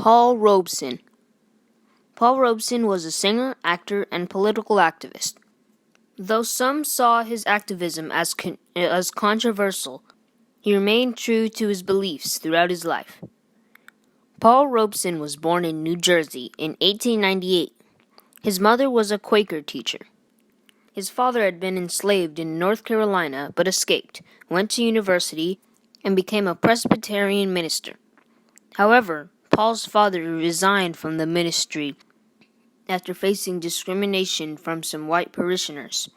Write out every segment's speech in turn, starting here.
Paul Robeson. Paul Robeson was a singer, actor, and political activist. Though some saw his activism as controversial, he remained true to his beliefs throughout his life. Paul Robeson was born in New Jersey in 1898. His mother was a Quaker teacher. His father had been enslaved in North Carolina but escaped, went to university, and became a Presbyterian minister. However, Paul's father resigned from the ministry after facing discrimination from some white parishioners.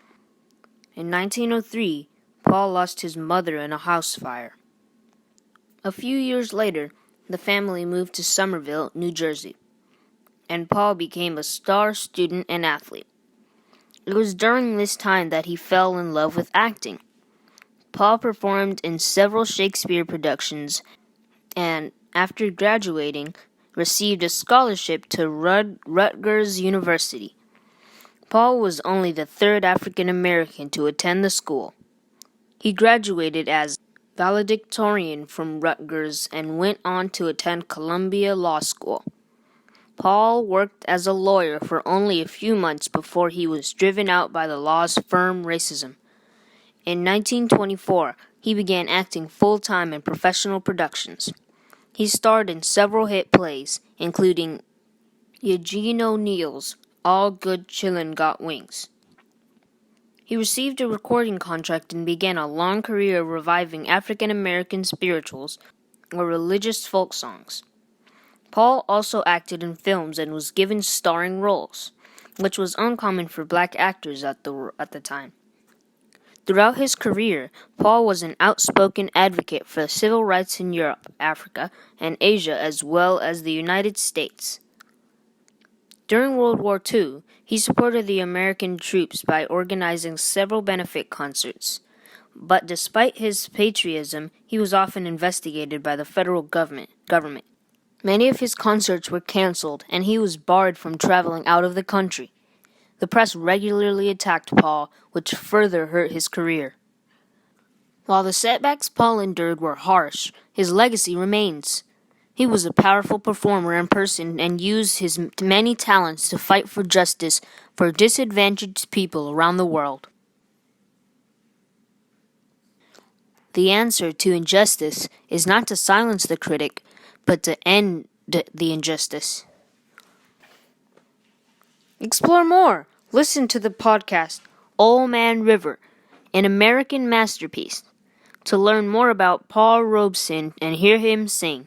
In 1903, Paul lost his mother in a house fire. A few years later, the family moved to Somerville, New Jersey, and Paul became a star student and athlete. It was during this time that he fell in love with acting. Paul performed in several Shakespeare productions and, after graduating, received a scholarship to Rutgers University. Paul was only the third African American to attend the school. He graduated as valedictorian from Rutgers and went on to attend Columbia Law School. Paul worked as a lawyer for only a few months before he was driven out by the law's firm racism. In 1924, he began acting full-time in professional productions. He starred in several hit plays, including Eugene O'Neill's All Good Chillun' Got Wings. He received a recording contract and began a long career reviving African American spirituals or religious folk songs. Paul also acted in films and was given starring roles, which was uncommon for black actors at the time. Throughout his career, Paul was an outspoken advocate for civil rights in Europe, Africa, and Asia as well as the United States. During World War II, he supported the American troops by organizing several benefit concerts. But despite his patriotism, he was often investigated by the federal government. Many of his concerts were canceled, and he was barred from traveling out of the country. The press regularly attacked Paul, which further hurt his career. While the setbacks Paul endured were harsh, his legacy remains. He was a powerful performer in person and used his many talents to fight for justice for disadvantaged people around the world. The answer to injustice is not to silence the critic, but to end the injustice. Explore more. Listen to the podcast, Old Man River, an American masterpiece, to learn more about Paul Robeson and hear him sing.